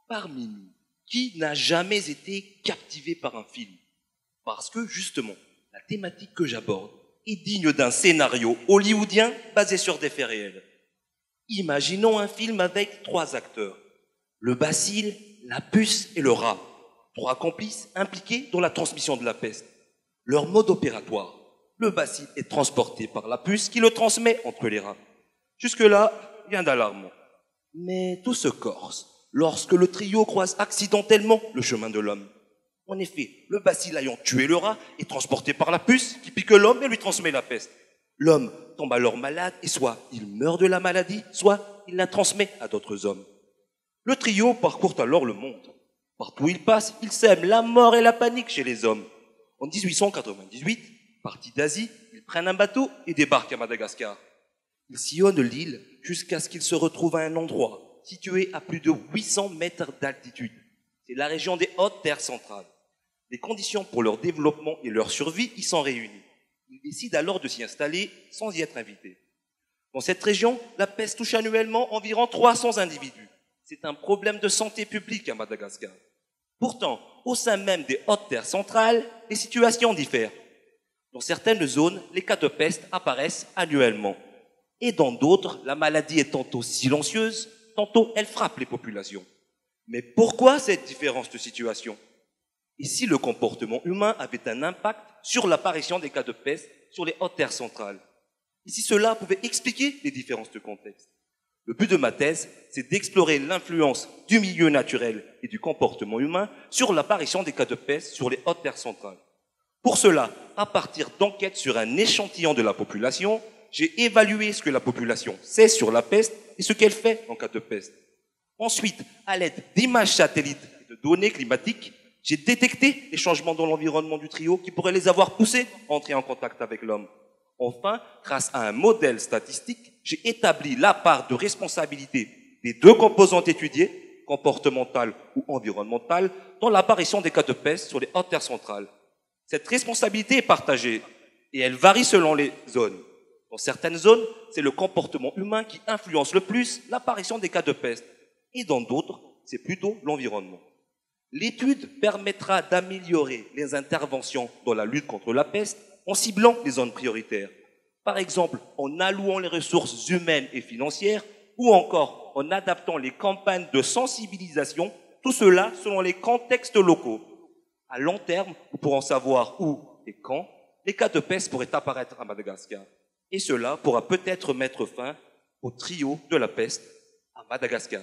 Parmi nous, qui n'a jamais été captivé par un film? Parce que, justement, la thématique que j'aborde est digne d'un scénario hollywoodien basé sur des faits réels. Imaginons un film avec 3 acteurs. Le bacille, la puce et le rat. 3 complices impliqués dans la transmission de la peste. Leur mode opératoire. Le bacille est transporté par la puce qui le transmet entre les rats. Jusque-là, rien d'alarmant. Mais tout se corse lorsque le trio croise accidentellement le chemin de l'homme. En effet, le bacille ayant tué le rat est transporté par la puce qui pique l'homme et lui transmet la peste. L'homme tombe alors malade et soit il meurt de la maladie, soit il la transmet à d'autres hommes. Le trio parcourt alors le monde. Partout où il passe, il sème la mort et la panique chez les hommes. En 1898, partis d'Asie, ils prennent un bateau et débarquent à Madagascar. Ils sillonnent l'île jusqu'à ce qu'ils se retrouvent à un endroit situé à plus de 800 mètres d'altitude. C'est la région des hautes terres centrales. Les conditions pour leur développement et leur survie y sont réunies. Ils décident alors de s'y installer sans y être invités. Dans cette région, la peste touche annuellement environ 300 individus. C'est un problème de santé publique à Madagascar. Pourtant, au sein même des hautes terres centrales, les situations diffèrent. Dans certaines zones, les cas de peste apparaissent annuellement. Et dans d'autres, la maladie est tantôt silencieuse, tantôt elle frappe les populations. Mais pourquoi cette différence de situation? Et si le comportement humain avait un impact sur l'apparition des cas de peste sur les hautes terres centrales? Et si cela pouvait expliquer les différences de contexte? Le but de ma thèse, c'est d'explorer l'influence du milieu naturel et du comportement humain sur l'apparition des cas de peste sur les hautes terres centrales. Pour cela, à partir d'enquêtes sur un échantillon de la population, j'ai évalué ce que la population sait sur la peste et ce qu'elle fait en cas de peste. Ensuite, à l'aide d'images satellites et de données climatiques, j'ai détecté les changements dans l'environnement du trio qui pourraient les avoir poussés à entrer en contact avec l'homme. Enfin, grâce à un modèle statistique, j'ai établi la part de responsabilité des 2 composantes étudiées, comportementale ou environnementale, dans l'apparition des cas de peste sur les hautes terres centrales. Cette responsabilité est partagée et elle varie selon les zones. Dans certaines zones, c'est le comportement humain qui influence le plus l'apparition des cas de peste. Et dans d'autres, c'est plutôt l'environnement. L'étude permettra d'améliorer les interventions dans la lutte contre la peste en ciblant les zones prioritaires. Par exemple, en allouant les ressources humaines et financières ou encore en adaptant les campagnes de sensibilisation, tout cela selon les contextes locaux. À long terme, nous pourrons savoir où et quand les cas de peste pourraient apparaître à Madagascar. Et cela pourra peut-être mettre fin au trio de la peste à Madagascar.